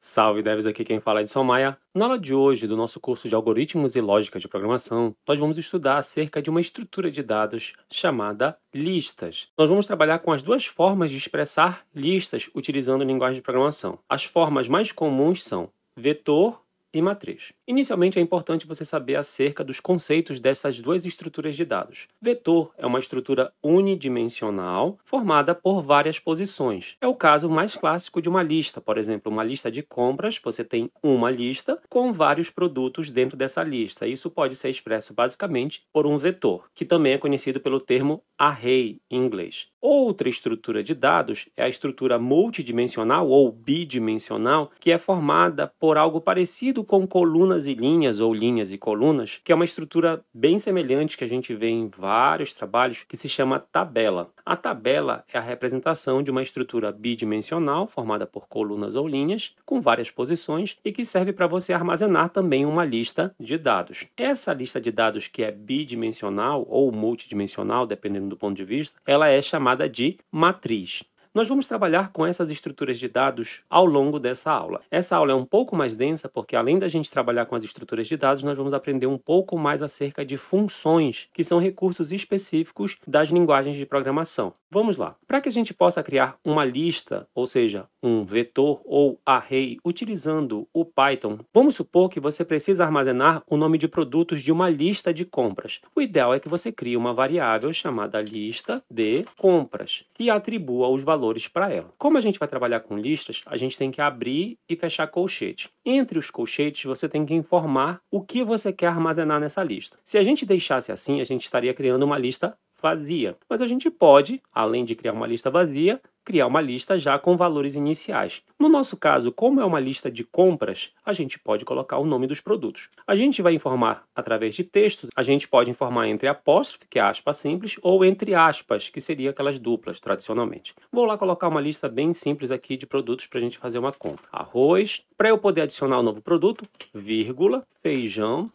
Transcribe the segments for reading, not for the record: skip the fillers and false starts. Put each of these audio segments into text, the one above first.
Salve devs, aqui quem fala é Edson Maia. Na aula de hoje do nosso curso de Algoritmos e Lógica de Programação, nós vamos estudar acerca de uma estrutura de dados chamada listas. Nós vamos trabalhar com as duas formas de expressar listas utilizando linguagem de programação. As formas mais comuns são vetor e matriz. Inicialmente é importante você saber acerca dos conceitos dessas duas estruturas de dados. Vetor é uma estrutura unidimensional formada por várias posições. É o caso mais clássico de uma lista. Por exemplo, uma lista de compras, você tem uma lista com vários produtos dentro dessa lista. Isso pode ser expresso basicamente por um vetor, que também é conhecido pelo termo array em inglês. Outra estrutura de dados é a estrutura multidimensional ou bidimensional, que é formada por algo parecido com colunas e linhas ou linhas e colunas, que é uma estrutura bem semelhante que a gente vê em vários trabalhos, que se chama tabela. A tabela é a representação de uma estrutura bidimensional formada por colunas ou linhas com várias posições e que serve para você armazenar também uma lista de dados. Essa lista de dados que é bidimensional ou multidimensional, dependendo do ponto de vista, ela é chamada de matriz. Nós vamos trabalhar com essas estruturas de dados ao longo dessa aula. Essa aula é um pouco mais densa porque, além da gente trabalhar com as estruturas de dados, nós vamos aprender um pouco mais acerca de funções, que são recursos específicos das linguagens de programação. Vamos lá. Para que a gente possa criar uma lista, ou seja, um vetor ou array, utilizando o Python, vamos supor que você precisa armazenar o nome de produtos de uma lista de compras. O ideal é que você crie uma variável chamada lista de compras e atribua os valores para ela. Como a gente vai trabalhar com listas, a gente tem que abrir e fechar colchetes. Entre os colchetes, você tem que informar o que você quer armazenar nessa lista. Se a gente deixasse assim, a gente estaria criando uma lista vazia. Mas a gente pode, além de criar uma lista vazia, criar uma lista já com valores iniciais. No nosso caso, como é uma lista de compras, a gente pode colocar o nome dos produtos. A gente vai informar através de textos, a gente pode informar entre apóstrofe, que é aspa simples, ou entre aspas, que seria aquelas duplas, tradicionalmente. Vou lá colocar uma lista bem simples aqui de produtos para a gente fazer uma compra. Arroz, para eu poder adicionar o novo produto, vírgula, feijão,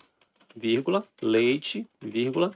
vírgula, leite, vírgula,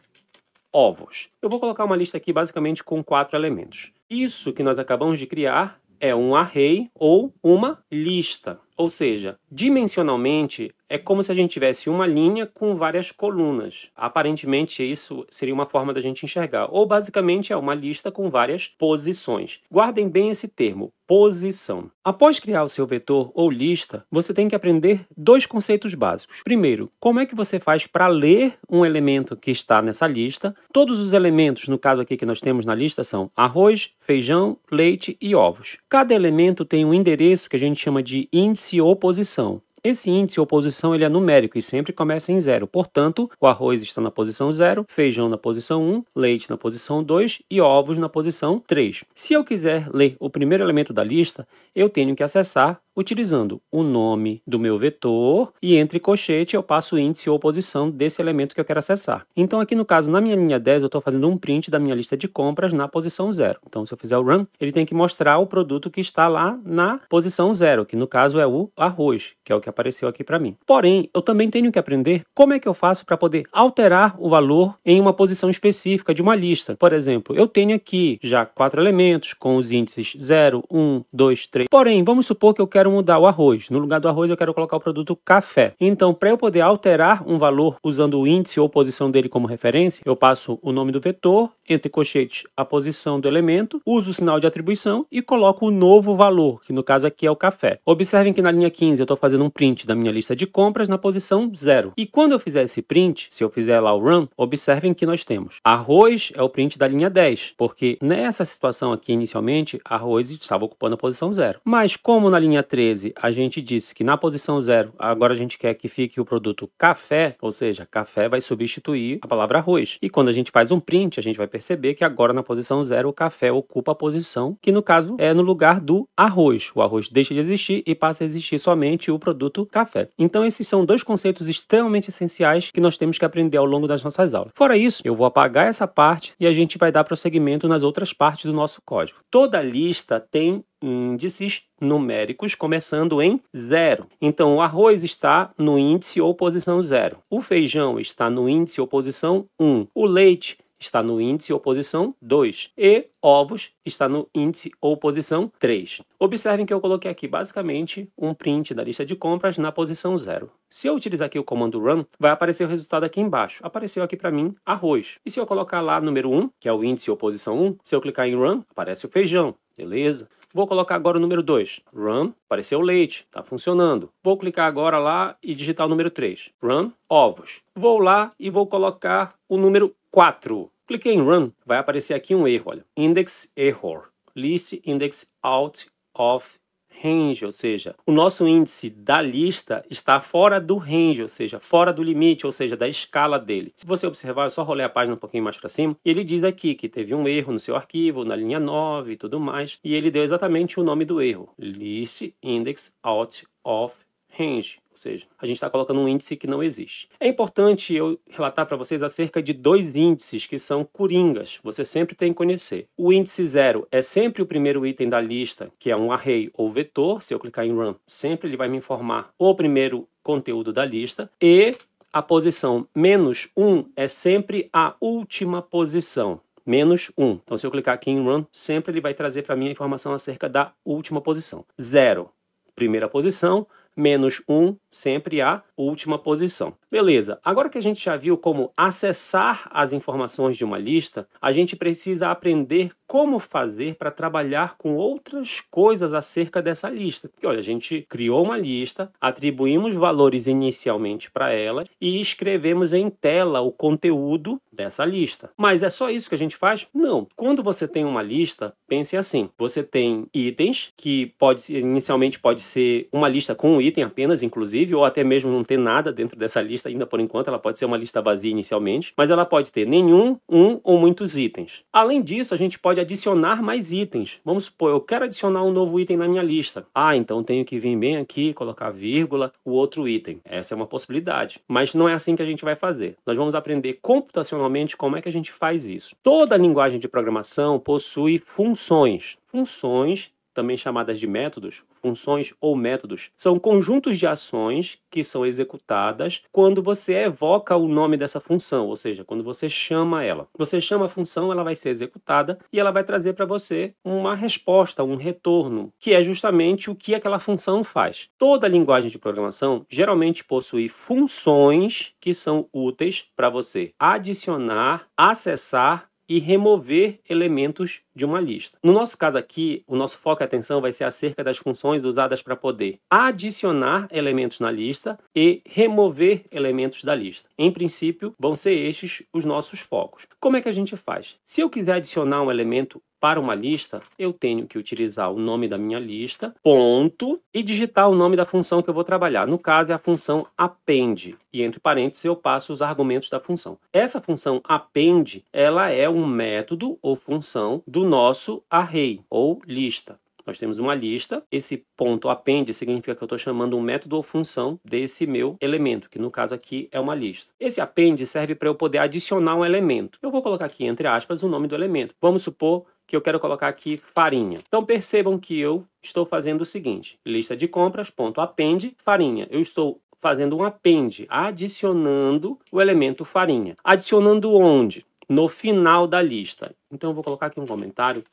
ovos. Eu vou colocar uma lista aqui basicamente com 4 elementos. Isso que nós acabamos de criar é um array ou uma lista. Ou seja, dimensionalmente é como se a gente tivesse uma linha com várias colunas. Aparentemente isso seria uma forma da gente enxergar. Ou basicamente é uma lista com várias posições. Guardem bem esse termo, posição. Após criar o seu vetor ou lista, você tem que aprender 2 conceitos básicos. Primeiro, como é que você faz para ler um elemento que está nessa lista? Todos os elementos, no caso aqui que nós temos na lista, são arroz, feijão, leite e ovos. Cada elemento tem um endereço que a gente chama de índice ou posição. Esse índice ou posição ele é numérico e sempre começa em 0. Portanto, o arroz está na posição 0, feijão na posição 1, leite na posição 2 e ovos na posição 3. Se eu quiser ler o primeiro elemento da lista, eu tenho que acessar utilizando o nome do meu vetor e entre colchete eu passo o índice ou posição desse elemento que eu quero acessar. Então aqui no caso, na minha linha 10, eu estou fazendo um print da minha lista de compras na posição 0. Então se eu fizer o run, ele tem que mostrar o produto que está lá na posição 0, que no caso é o arroz, que é o que apareceu aqui para mim. Porém, eu também tenho que aprender como é que eu faço para poder alterar o valor em uma posição específica de uma lista. Por exemplo, eu tenho aqui já 4 elementos com os índices 0, 1, 2, 3. Porém, vamos supor que eu quero mudar o arroz. No lugar do arroz, eu quero colocar o produto café. Então, para eu poder alterar um valor usando o índice ou posição dele como referência, eu passo o nome do vetor, entre colchetes a posição do elemento, uso o sinal de atribuição e coloco o novo valor, que no caso aqui é o café. Observem que na linha 15 eu estou fazendo um print da minha lista de compras na posição 0. E quando eu fizer esse print, se eu fizer lá o run, observem que nós temos arroz é o print da linha 10, porque nessa situação aqui inicialmente, arroz estava ocupando a posição 0. Mas como na linha 13 a gente disse que na posição 0 agora a gente quer que fique o produto café, ou seja, café vai substituir a palavra arroz. E quando a gente faz um print, a gente vai perceber que agora na posição 0 o café ocupa a posição que no caso é no lugar do arroz. O arroz deixa de existir e passa a existir somente o produto café. Então esses são 2 conceitos extremamente essenciais que nós temos que aprender ao longo das nossas aulas. Fora isso, eu vou apagar essa parte e a gente vai dar prosseguimento nas outras partes do nosso código. Toda lista tem índices numéricos começando em 0. Então, o arroz está no índice ou posição 0. O feijão está no índice ou posição 1. O leite está no índice ou posição 2 e ovos está no índice ou posição 3. Observem que eu coloquei aqui basicamente um print da lista de compras na posição 0. Se eu utilizar aqui o comando run, vai aparecer o resultado aqui embaixo. Apareceu aqui para mim arroz. E se eu colocar lá número 1, que é o índice ou posição 1, se eu clicar em run, aparece o feijão. Beleza? Vou colocar agora o número 2. Run, apareceu o leite, está funcionando. Vou clicar agora lá e digitar o número 3. Run, ovos. Vou lá e vou colocar o número 4. Cliquei em Run, vai aparecer aqui um erro, olha. Index Error. List Index Out of Range, ou seja, o nosso índice da lista está fora do range, ou seja, fora do limite, ou seja, da escala dele. Se você observar, eu só rolei a página um pouquinho mais para cima, e ele diz aqui que teve um erro no seu arquivo, na linha 9 e tudo mais, e ele deu exatamente o nome do erro. List Index Out of Range. Ou seja, a gente está colocando um índice que não existe. É importante eu relatar para vocês acerca de 2 índices que são coringas. Você sempre tem que conhecer. O índice 0 é sempre o primeiro item da lista, que é um array ou vetor. Se eu clicar em Run, sempre ele vai me informar o primeiro conteúdo da lista. E a posição -1 é sempre a última posição. -1. Então, se eu clicar aqui em Run, sempre ele vai trazer para mim a informação acerca da última posição. 0, primeira posição. -1, sempre a última posição. Beleza, agora que a gente já viu como acessar as informações de uma lista, a gente precisa aprender como fazer para trabalhar com outras coisas acerca dessa lista. Porque, olha, a gente criou uma lista, atribuímos valores inicialmente para ela e escrevemos em tela o conteúdo dessa lista. Mas é só isso que a gente faz? Não. Quando você tem uma lista, pense assim, você tem itens, que inicialmente pode ser uma lista com um item apenas, inclusive, ou até mesmo não ter nada dentro dessa lista ainda por enquanto, ela pode ser uma lista vazia inicialmente, mas ela pode ter nenhum, um ou muitos itens. Além disso, a gente pode adicionar mais itens. Vamos supor, eu quero adicionar um novo item na minha lista. Ah, então tenho que vir bem aqui, colocar vírgula, o outro item. Essa é uma possibilidade, mas não é assim que a gente vai fazer. Nós vamos aprender computacionalmente como é que a gente faz isso. Toda linguagem de programação possui funções. Funções, também chamadas de métodos, funções ou métodos, são conjuntos de ações que são executadas quando você evoca o nome dessa função, ou seja, quando você chama ela. Você chama a função, ela vai ser executada e ela vai trazer para você uma resposta, um retorno, que é justamente o que aquela função faz. Toda linguagem de programação geralmente possui funções que são úteis para você adicionar, acessar e remover elementos de uma lista. No nosso caso aqui, o nosso foco e atenção vai ser acerca das funções usadas para poder adicionar elementos na lista e remover elementos da lista. Em princípio, vão ser estes os nossos focos. Como é que a gente faz? Se eu quiser adicionar um elemento para uma lista, eu tenho que utilizar o nome da minha lista, ponto, e digitar o nome da função que eu vou trabalhar. No caso, é a função append. E entre parênteses, eu passo os argumentos da função. Essa função append, ela é um método ou função do nosso array, ou lista. Nós temos uma lista, esse ponto append significa que eu estou chamando um método ou função desse meu elemento, que no caso aqui é uma lista. Esse append serve para eu poder adicionar um elemento. Eu vou colocar aqui, entre aspas, o nome do elemento. Vamos supor que eu quero colocar aqui farinha. Então percebam que eu estou fazendo o seguinte, lista de compras, ponto append, farinha. Eu estou fazendo um append, adicionando o elemento farinha. Adicionando onde? No final da lista. Então eu vou colocar aqui um comentário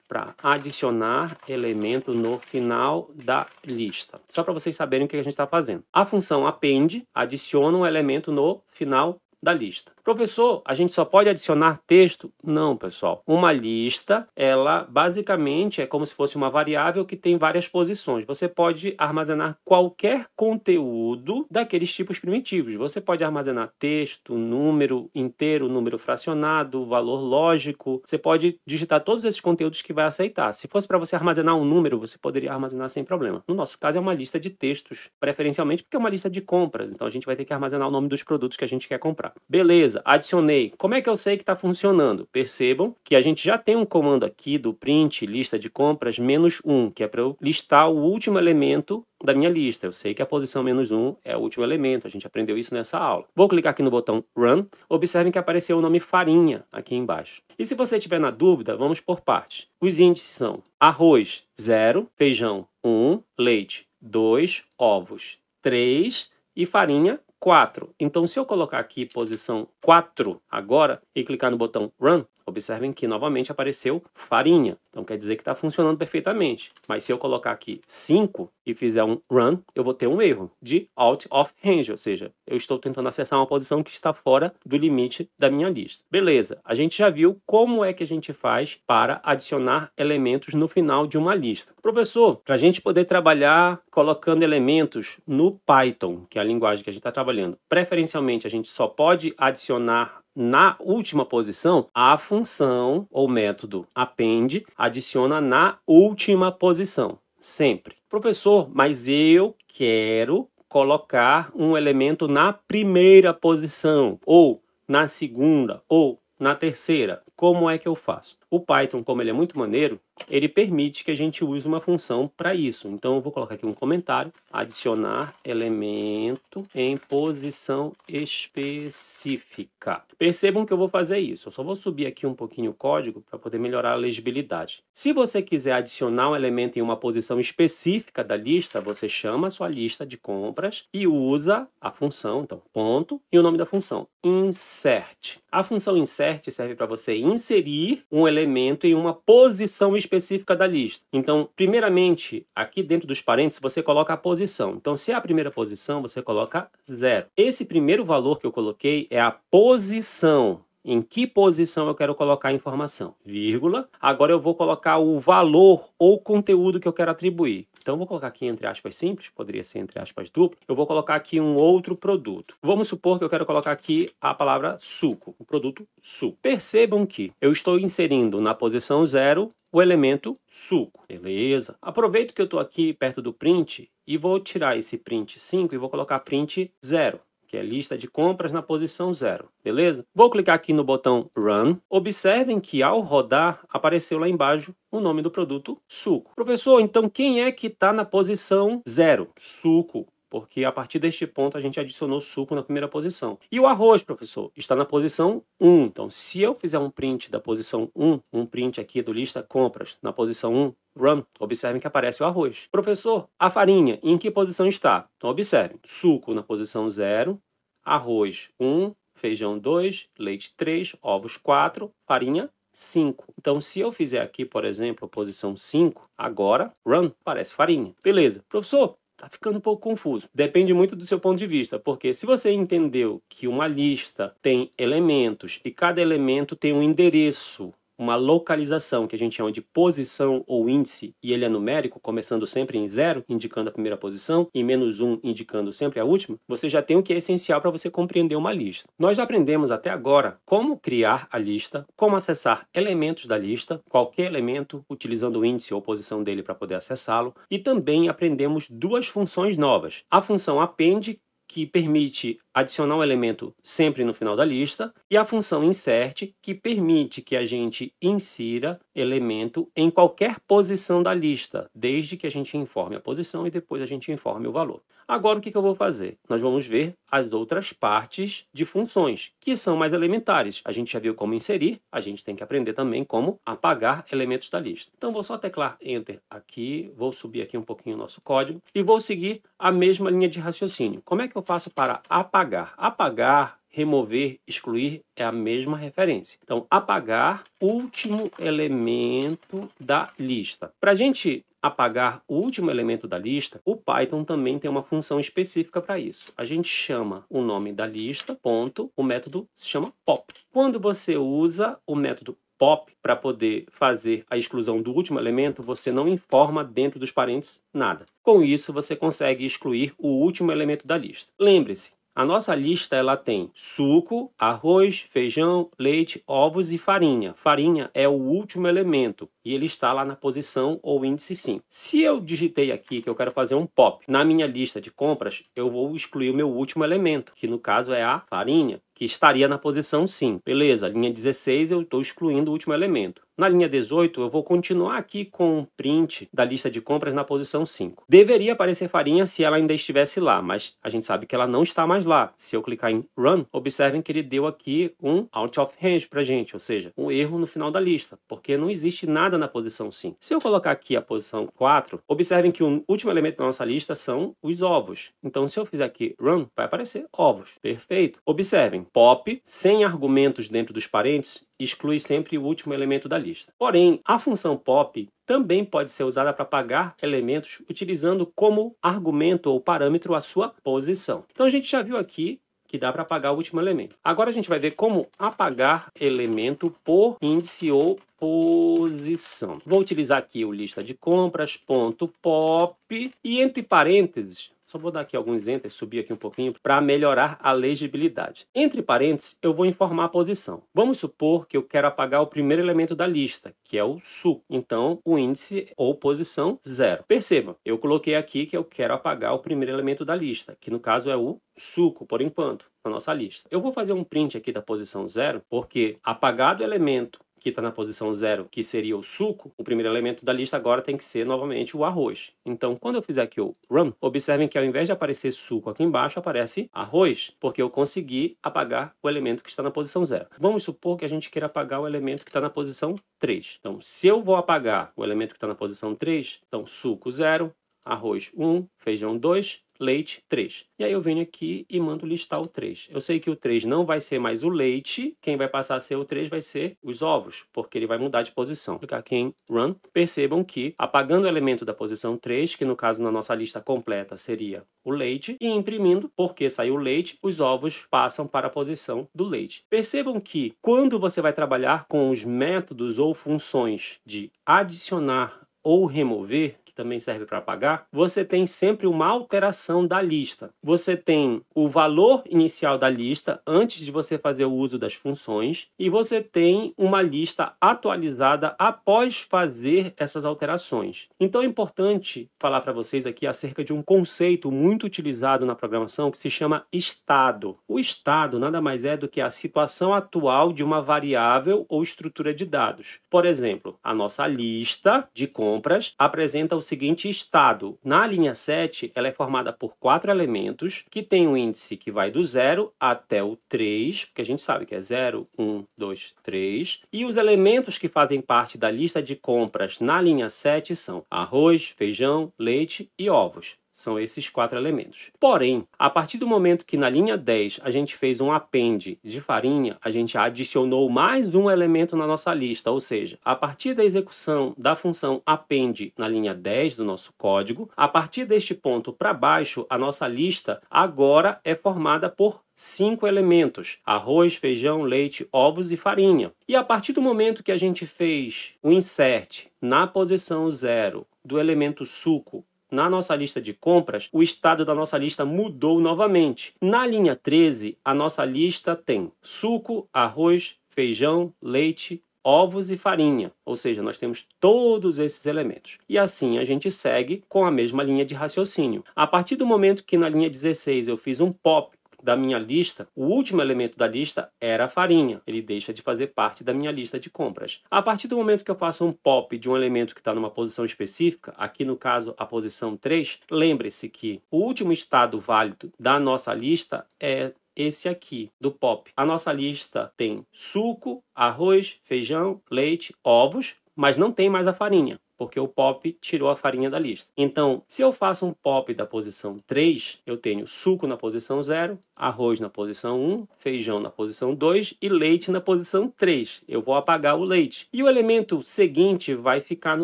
para adicionar elemento no final da lista. Só para vocês saberem o que a gente está fazendo. A função append adiciona um elemento no final da lista. Professor, a gente só pode adicionar texto? Não, pessoal. Uma lista, ela basicamente é como se fosse uma variável que tem várias posições. Você pode armazenar qualquer conteúdo daqueles tipos primitivos. Você pode armazenar texto, número inteiro, número fracionado, valor lógico. Você pode digitar todos esses conteúdos que vai aceitar. Se fosse para você armazenar um número, você poderia armazenar sem problema. No nosso caso, é uma lista de textos, preferencialmente porque é uma lista de compras. Então, a gente vai ter que armazenar o nome dos produtos que a gente quer comprar. Beleza, adicionei. Como é que eu sei que está funcionando? Percebam que a gente já tem um comando aqui do print lista de compras -1, que é para eu listar o último elemento da minha lista. Eu sei que a posição -1 é o último elemento, a gente aprendeu isso nessa aula. Vou clicar aqui no botão Run, observem que apareceu o nome farinha aqui embaixo. E se você tiver na dúvida, vamos por partes. Os índices são arroz 0, feijão 1, leite 2, ovos 3 e farinha 4. Então, se eu colocar aqui posição 4 agora e clicar no botão Run, observem que novamente apareceu farinha. Então, quer dizer que está funcionando perfeitamente. Mas se eu colocar aqui 5 e fizer um Run, eu vou ter um erro de Out of Range, ou seja, eu estou tentando acessar uma posição que está fora do limite da minha lista. Beleza, a gente já viu como é que a gente faz para adicionar elementos no final de uma lista. Professor, para a gente poder trabalhar colocando elementos no Python, que é a linguagem que a gente está trabalhando, preferencialmente a gente só pode adicionar na última posição, a função ou método append adiciona na última posição, sempre. Professor, mas eu quero colocar um elemento na primeira posição, ou na segunda, ou na terceira. Como é que eu faço? O Python, como ele é muito maneiro, ele permite que a gente use uma função para isso. Então, eu vou colocar aqui um comentário, adicionar elemento em posição específica. Percebam que eu vou fazer isso. Eu só vou subir aqui um pouquinho o código para poder melhorar a legibilidade. Se você quiser adicionar um elemento em uma posição específica da lista, você chama a sua lista de compras e usa a função, então, ponto, e o nome da função, insert. A função insert serve para você inserir um elemento em uma posição específica da lista. Então, primeiramente, aqui dentro dos parênteses, você coloca a posição. Então, se é a primeira posição, você coloca 0. Esse primeiro valor que eu coloquei é a posição. Em que posição eu quero colocar a informação? Vírgula. Agora eu vou colocar o valor ou conteúdo que eu quero atribuir. Então, eu vou colocar aqui entre aspas simples, poderia ser entre aspas duplo. Eu vou colocar aqui um outro produto. Vamos supor que eu quero colocar aqui a palavra suco, o produto suco. Percebam que eu estou inserindo na posição 0 o elemento suco. Beleza? Aproveito que eu estou aqui perto do print e vou tirar esse print 5 e vou colocar print 0. Que é lista de compras na posição 0, beleza? Vou clicar aqui no botão Run. Observem que ao rodar, apareceu lá embaixo o nome do produto, suco. Professor, então quem é que está na posição 0? Suco. Porque a partir deste ponto a gente adicionou suco na primeira posição. E o arroz, professor, está na posição 1. Então, se eu fizer um print da posição 1, um print aqui do lista compras na posição 1, Run, observem que aparece o arroz. Professor, a farinha, em que posição está? Então, observem, suco na posição 0, arroz 1, feijão 2, leite 3, ovos 4, farinha 5. Então, se eu fizer aqui, por exemplo, a posição 5, agora, Run, aparece farinha. Beleza. Professor, tá ficando um pouco confuso. Depende muito do seu ponto de vista, porque se você entendeu que uma lista tem elementos e cada elemento tem um endereço, uma localização que a gente chama de posição ou índice, e ele é numérico, começando sempre em 0, indicando a primeira posição, e -1, indicando sempre a última, você já tem o que é essencial para você compreender uma lista. Nós já aprendemos até agora como criar a lista, como acessar elementos da lista, qualquer elemento, utilizando o índice ou posição dele para poder acessá-lo, e também aprendemos duas funções novas. A função append, que permite adicionar um elemento sempre no final da lista, e a função insert, que permite que a gente insira elemento em qualquer posição da lista, desde que a gente informe a posição e depois a gente informe o valor. Agora, o que eu vou fazer? Nós vamos ver as outras partes de funções, que são mais elementares. A gente já viu como inserir, a gente tem que aprender também como apagar elementos da lista. Então, vou só teclar Enter aqui, vou subir aqui um pouquinho o nosso código e vou seguir a mesma linha de raciocínio. Como é que eu faço para apagar? Apagar, remover, excluir é a mesma referência. Então, apagar último elemento da lista. Para a gente apagar o último elemento da lista, o Python também tem uma função específica para isso. A gente chama o nome da lista, ponto, o método se chama pop. Quando você usa o método pop para poder fazer a exclusão do último elemento, você não informa dentro dos parênteses nada. Com isso, você consegue excluir o último elemento da lista. Lembre-se, a nossa lista ela tem suco, arroz, feijão, leite, ovos e farinha. Farinha é o último elemento e ele está lá na posição ou índice 5. Se eu digitei aqui que eu quero fazer um pop na minha lista de compras, eu vou excluir o meu último elemento, que no caso é a farinha, que estaria na posição 5. Beleza, linha 16 eu estou excluindo o último elemento. Na linha 18, eu vou continuar aqui com um print da lista de compras na posição 5. Deveria aparecer farinha se ela ainda estivesse lá, mas a gente sabe que ela não está mais lá. Se eu clicar em Run, observem que ele deu aqui um out of range pra gente, ou seja, um erro no final da lista, porque não existe nada na posição 5. Se eu colocar aqui a posição 4, observem que o último elemento da nossa lista são os ovos. Então, se eu fizer aqui Run, vai aparecer ovos. Perfeito. Observem, pop, sem argumentos dentro dos parênteses, exclui sempre o último elemento da lista. Porém, a função pop também pode ser usada para apagar elementos utilizando como argumento ou parâmetro a sua posição. Então, a gente já viu aqui que dá para apagar o último elemento. Agora a gente vai ver como apagar elemento por índice ou posição. Vou utilizar aqui o lista de compras, ponto pop, e entre parênteses, só vou dar aqui alguns enters, subir aqui um pouquinho para melhorar a legibilidade. Entre parênteses, eu vou informar a posição. Vamos supor que eu quero apagar o primeiro elemento da lista, que é o suco. Então, o índice ou posição 0. Perceba, eu coloquei aqui que eu quero apagar o primeiro elemento da lista, que no caso é o suco, por enquanto, na nossa lista. Eu vou fazer um print aqui da posição 0, porque apagado o elemento que está na posição 0, que seria o suco, o primeiro elemento da lista agora tem que ser novamente o arroz. Então, quando eu fizer aqui o Run, observem que ao invés de aparecer suco aqui embaixo, aparece arroz, porque eu consegui apagar o elemento que está na posição 0. Vamos supor que a gente queira apagar o elemento que está na posição 3. Então, se eu vou apagar o elemento que está na posição 3, então suco 0, arroz 1, feijão 2, leite 3. E aí eu venho aqui e mando listar o 3. Eu sei que o 3 não vai ser mais o leite, quem vai passar a ser o 3 vai ser os ovos, porque ele vai mudar de posição. Vou clicar aqui em Run, percebam que apagando o elemento da posição 3, que no caso na nossa lista completa seria o leite, e imprimindo, porque saiu o leite, os ovos passam para a posição do leite. Percebam que quando você vai trabalhar com os métodos ou funções de adicionar ou remover, também serve para apagar, você tem sempre uma alteração da lista. Você tem o valor inicial da lista antes de você fazer o uso das funções e você tem uma lista atualizada após fazer essas alterações. Então é importante falar para vocês aqui acerca de um conceito muito utilizado na programação que se chama estado. O estado nada mais é do que a situação atual de uma variável ou estrutura de dados. Por exemplo, a nossa lista de compras apresenta o seguinte estado. Na linha 7, ela é formada por 4 elementos que tem um índice que vai do 0 até o 3, porque a gente sabe que é 0, 1, 2, 3. E os elementos que fazem parte da lista de compras na linha 7 são arroz, feijão, leite e ovos. São esses 4 elementos. Porém, a partir do momento que na linha 10 a gente fez um append de farinha, a gente adicionou mais um elemento na nossa lista, ou seja, a partir da execução da função append na linha 10 do nosso código, a partir deste ponto para baixo, a nossa lista agora é formada por 5 elementos: arroz, feijão, leite, ovos e farinha. E a partir do momento que a gente fez o insert na posição 0 do elemento suco na nossa lista de compras, o estado da nossa lista mudou novamente. Na linha 13, a nossa lista tem suco, arroz, feijão, leite, ovos e farinha, ou seja, nós temos todos esses elementos. E assim a gente segue com a mesma linha de raciocínio. A partir do momento que na linha 16 eu fiz um pop da minha lista, o último elemento da lista era a farinha. Ele deixa de fazer parte da minha lista de compras. A partir do momento que eu faço um pop de um elemento que está numa posição específica, aqui no caso a posição 3, lembre-se que o último estado válido da nossa lista é esse aqui, do pop. A nossa lista tem suco, arroz, feijão, leite, ovos, mas não tem mais a farinha, porque o pop tirou a farinha da lista. Então, se eu faço um pop da posição 3, eu tenho suco na posição 0, arroz na posição 1, feijão na posição 2 e leite na posição 3. Eu vou apagar o leite. E o elemento seguinte vai ficar no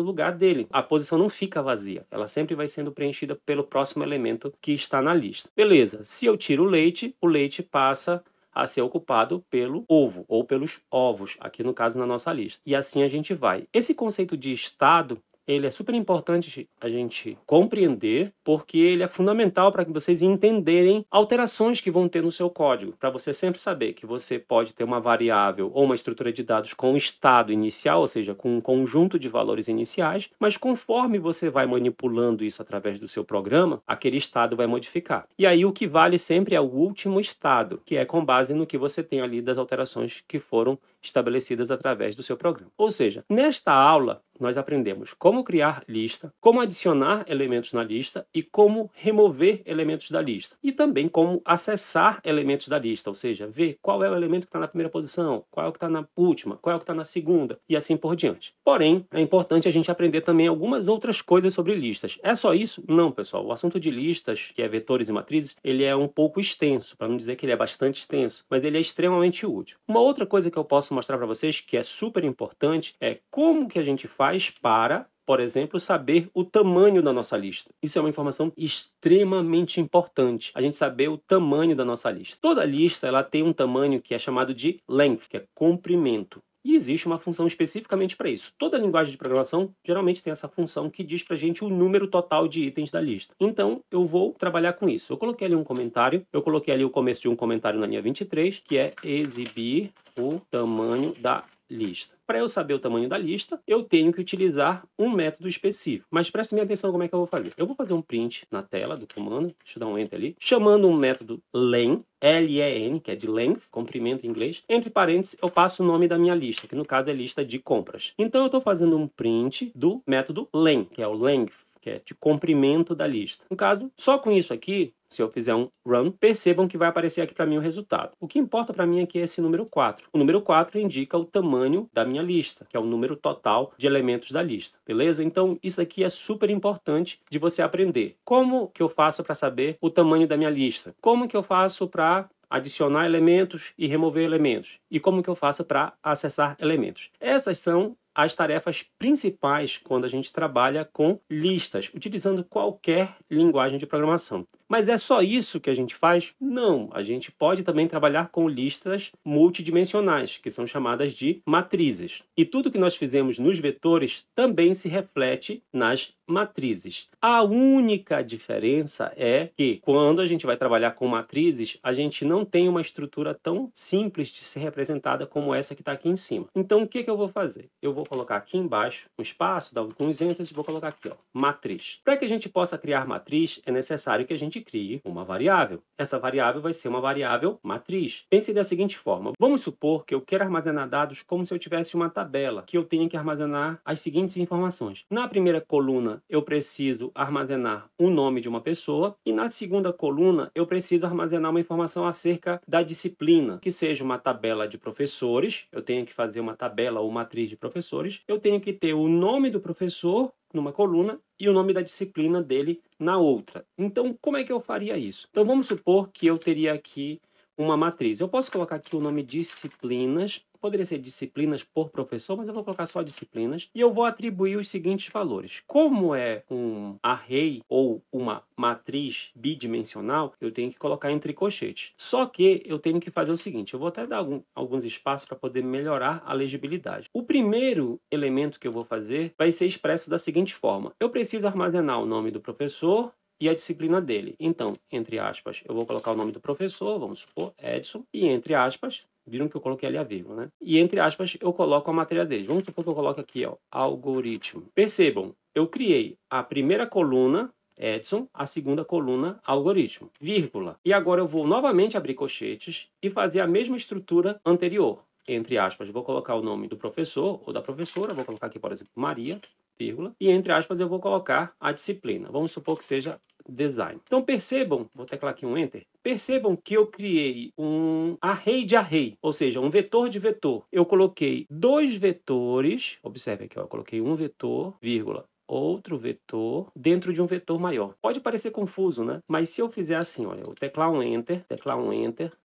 lugar dele. A posição não fica vazia. Ela sempre vai sendo preenchida pelo próximo elemento que está na lista. Beleza. Se eu tiro o leite passa a ser ocupado pelo ovo ou pelos ovos, aqui no caso na nossa lista. E assim a gente vai. Esse conceito de estado, ele é super importante a gente compreender, porque ele é fundamental para que vocês entenderem alterações que vão ter no seu código, para você sempre saber que você pode ter uma variável ou uma estrutura de dados com estado inicial, ou seja, com um conjunto de valores iniciais, mas conforme você vai manipulando isso através do seu programa, aquele estado vai modificar. E aí o que vale sempre é o último estado, que é com base no que você tem ali das alterações que foram estabelecidas através do seu programa. Ou seja, nesta aula, nós aprendemos como criar lista, como adicionar elementos na lista e como remover elementos da lista. E também como acessar elementos da lista, ou seja, ver qual é o elemento que está na primeira posição, qual é o que está na última, qual é o que está na segunda e assim por diante. Porém, é importante a gente aprender também algumas outras coisas sobre listas. É só isso? Não, pessoal. O assunto de listas, que é vetores e matrizes, ele é um pouco extenso, para não dizer que ele é bastante extenso, mas ele é extremamente útil. Uma outra coisa que eu posso mostrar para vocês, que é super importante, é como que a gente faz para, por exemplo, saber o tamanho da nossa lista. Isso é uma informação extremamente importante, a gente saber o tamanho da nossa lista. Toda lista ela tem um tamanho que é chamado de length, que é comprimento. E existe uma função especificamente para isso. Toda linguagem de programação geralmente tem essa função que diz para a gente o número total de itens da lista. Então, eu vou trabalhar com isso. Eu coloquei ali um comentário, eu coloquei ali o começo de um comentário na linha 23, que é exibir o tamanho da lista. Para eu saber o tamanho da lista, eu tenho que utilizar um método específico. Mas preste minha atenção como é que eu vou fazer. Eu vou fazer um print na tela do comando, deixa eu dar um enter ali, chamando um método len, L-E-N, que é de length, comprimento em inglês. Entre parênteses, eu passo o nome da minha lista, que no caso é lista de compras. Então eu estou fazendo um print do método len, que é o length, que é de comprimento da lista. No caso, só com isso aqui, se eu fizer um run, percebam que vai aparecer aqui para mim o resultado. O que importa para mim aqui é esse número 4. O número 4 indica o tamanho da minha lista, que é o número total de elementos da lista, beleza? Então, isso aqui é super importante de você aprender. Como que eu faço para saber o tamanho da minha lista? Como que eu faço para adicionar elementos e remover elementos? E como que eu faço para acessar elementos? Essas são as tarefas principais quando a gente trabalha com listas, utilizando qualquer linguagem de programação. Mas é só isso que a gente faz? Não, a gente pode também trabalhar com listas multidimensionais, que são chamadas de matrizes. E tudo que nós fizemos nos vetores também se reflete nas matrizes. A única diferença é que quando a gente vai trabalhar com matrizes, a gente não tem uma estrutura tão simples de ser representada como essa que está aqui em cima. Então, o que eu vou fazer? Eu vou colocar aqui embaixo um espaço, dar alguns enters e vou colocar aqui, ó, matriz. Para que a gente possa criar matriz, é necessário que a gente crie uma variável. Essa variável vai ser uma variável matriz. Pense da seguinte forma. Vamos supor que eu quero armazenar dados como se eu tivesse uma tabela, que eu tenha que armazenar as seguintes informações. Na primeira coluna, eu preciso armazenar o nome de uma pessoa e na segunda coluna, eu preciso armazenar uma informação acerca da disciplina, que seja uma tabela de professores, eu tenho que fazer uma tabela ou matriz de professores, eu tenho que ter o nome do professor numa coluna e o nome da disciplina dele na outra. Então, como é que eu faria isso? Então, vamos supor que eu teria aqui uma matriz. Eu posso colocar aqui o nome disciplinas, poderia ser disciplinas por professor, mas eu vou colocar só disciplinas, e eu vou atribuir os seguintes valores. Como é um array ou uma matriz bidimensional, eu tenho que colocar entre colchetes. Só que eu tenho que fazer o seguinte, eu vou até dar alguns espaços para poder melhorar a legibilidade. O primeiro elemento que eu vou fazer vai ser expresso da seguinte forma. Eu preciso armazenar o nome do professor e a disciplina dele. Então, entre aspas, eu vou colocar o nome do professor, vamos supor, Edson, e entre aspas, viram que eu coloquei ali a vírgula, né? E entre aspas, eu coloco a matéria dele. Vamos supor que eu coloco aqui, ó, algoritmo. Percebam, eu criei a primeira coluna, Edson, a segunda coluna, algoritmo, vírgula. E agora eu vou novamente abrir colchetes e fazer a mesma estrutura anterior. Entre aspas, vou colocar o nome do professor ou da professora, vou colocar aqui, por exemplo, Maria, vírgula, e entre aspas eu vou colocar a disciplina. Vamos supor que seja design. Então percebam, vou teclar aqui um enter, percebam que eu criei um array de array, ou seja, um vetor de vetor. Eu coloquei dois vetores, observe aqui, ó, eu coloquei um vetor, vírgula, outro vetor dentro de um vetor maior. Pode parecer confuso, né? Mas se eu fizer assim, olha, eu teclar um enter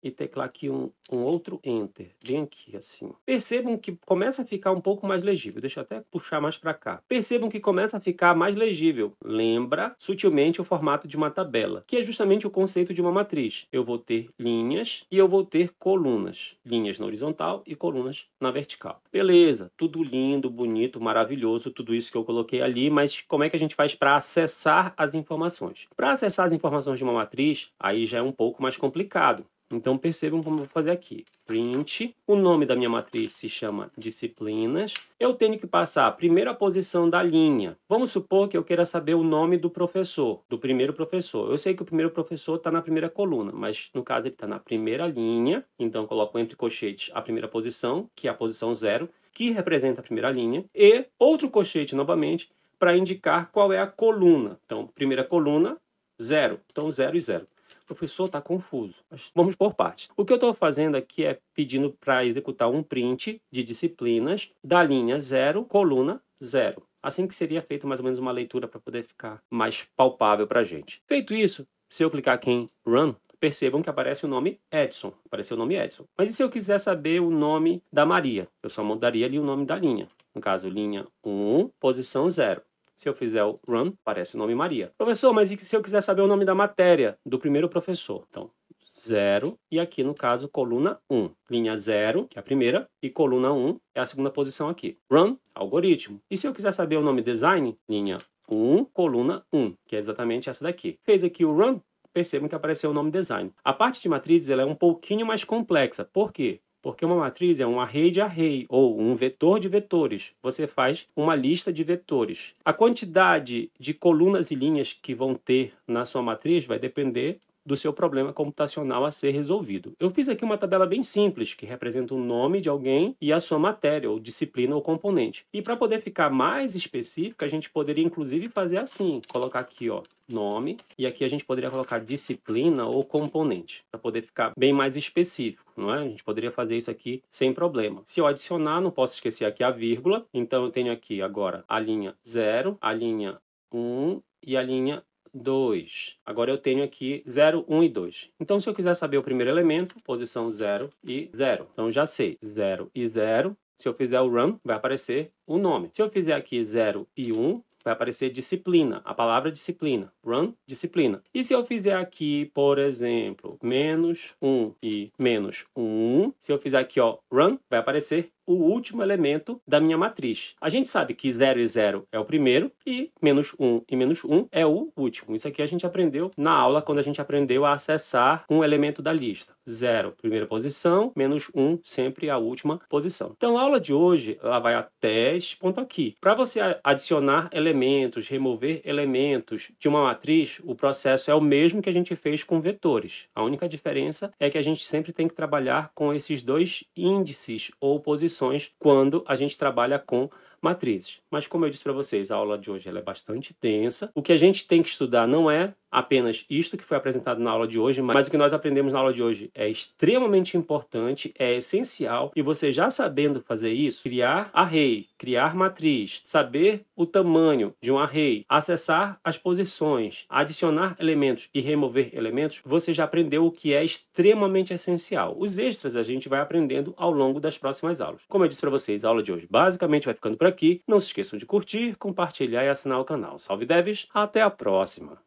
e teclar aqui um outro enter, bem aqui assim. Percebam que começa a ficar um pouco mais legível. Deixa eu até puxar mais para cá. Percebam que começa a ficar mais legível. Lembra sutilmente o formato de uma tabela, que é justamente o conceito de uma matriz. Eu vou ter linhas e eu vou ter colunas. Linhas na horizontal e colunas na vertical. Beleza, tudo lindo, bonito, maravilhoso, tudo isso que eu coloquei ali, mas como é que a gente faz para acessar as informações? Para acessar as informações de uma matriz, aí já é um pouco mais complicado. Então percebam como eu vou fazer aqui. Print, o nome da minha matriz se chama disciplinas. Eu tenho que passar primeiro a posição da linha. Vamos supor que eu queira saber o nome do professor, do primeiro professor. Eu sei que o primeiro professor está na primeira coluna, mas no caso ele está na primeira linha. Então eu coloco entre colchetes a primeira posição, que é a posição 0, que representa a primeira linha, e outro colchete novamente para indicar qual é a coluna. Então, primeira coluna, 0. Então, 0 e 0. O professor está confuso, mas vamos por partes. O que eu estou fazendo aqui é pedindo para executar um print de disciplinas da linha 0, coluna 0. Assim que seria feito mais ou menos uma leitura para poder ficar mais palpável para a gente. Feito isso, se eu clicar aqui em Run, percebam que aparece o nome Edson. Apareceu o nome Edson. Mas e se eu quiser saber o nome da Maria? Eu só mudaria ali o nome da linha. No caso, linha 1, posição 0. Se eu fizer o Run, aparece o nome Maria. Professor, mas e se eu quiser saber o nome da matéria do primeiro professor? Então, 0 e aqui no caso coluna 1. Linha 0, que é a primeira, e coluna 1 é a segunda posição aqui. Run, algoritmo. E se eu quiser saber o nome design? Linha 1, coluna 1, que é exatamente essa daqui. Fez aqui o Run, percebam que apareceu o nome design. A parte de matrizes ela é um pouquinho mais complexa. Por quê? Porque uma matriz é um array de array, ou um vetor de vetores. Você faz uma lista de vetores. A quantidade de colunas e linhas que vão ter na sua matriz vai depender do seu problema computacional a ser resolvido. Eu fiz aqui uma tabela bem simples, que representa o nome de alguém e a sua matéria, ou disciplina, ou componente. E para poder ficar mais específico, a gente poderia inclusive fazer assim, colocar aqui, ó, nome, e aqui a gente poderia colocar disciplina ou componente, para poder ficar bem mais específico, não é? A gente poderia fazer isso aqui sem problema. Se eu adicionar, não posso esquecer aqui a vírgula, então eu tenho aqui agora a linha 0, a linha 1 e a linha 2. Agora eu tenho aqui 0, 1 e 2. Então, se eu quiser saber o primeiro elemento, posição 0 e 0. Então, já sei, 0 e 0. Se eu fizer o Run, vai aparecer o nome. Se eu fizer aqui 0 e 1, vai aparecer disciplina, a palavra disciplina. Run, disciplina. E se eu fizer aqui, por exemplo, menos 1 e menos 1, se eu fizer aqui, ó, Run, vai aparecer o último elemento da minha matriz. A gente sabe que 0 e 0 é o primeiro e menos 1 e menos 1 é o último. Isso aqui a gente aprendeu na aula quando a gente aprendeu a acessar um elemento da lista. 0, primeira posição, menos 1, sempre a última posição. Então a aula de hoje ela vai até este ponto aqui. Para você adicionar elementos, remover elementos de uma matriz, o processo é o mesmo que a gente fez com vetores. A única diferença é que a gente sempre tem que trabalhar com esses dois índices ou posições quando a gente trabalha com matrizes. Mas como eu disse para vocês, a aula de hoje ela é bastante densa. O que a gente tem que estudar não é apenas isto que foi apresentado na aula de hoje, mas o que nós aprendemos na aula de hoje é extremamente importante, é essencial, e você já sabendo fazer isso, criar array, criar matriz, saber o tamanho de um array, acessar as posições, adicionar elementos e remover elementos, você já aprendeu o que é extremamente essencial. Os extras a gente vai aprendendo ao longo das próximas aulas. Como eu disse para vocês, a aula de hoje basicamente vai ficando por aqui. Não se esqueçam de curtir, compartilhar e assinar o canal. Salve devs, até a próxima!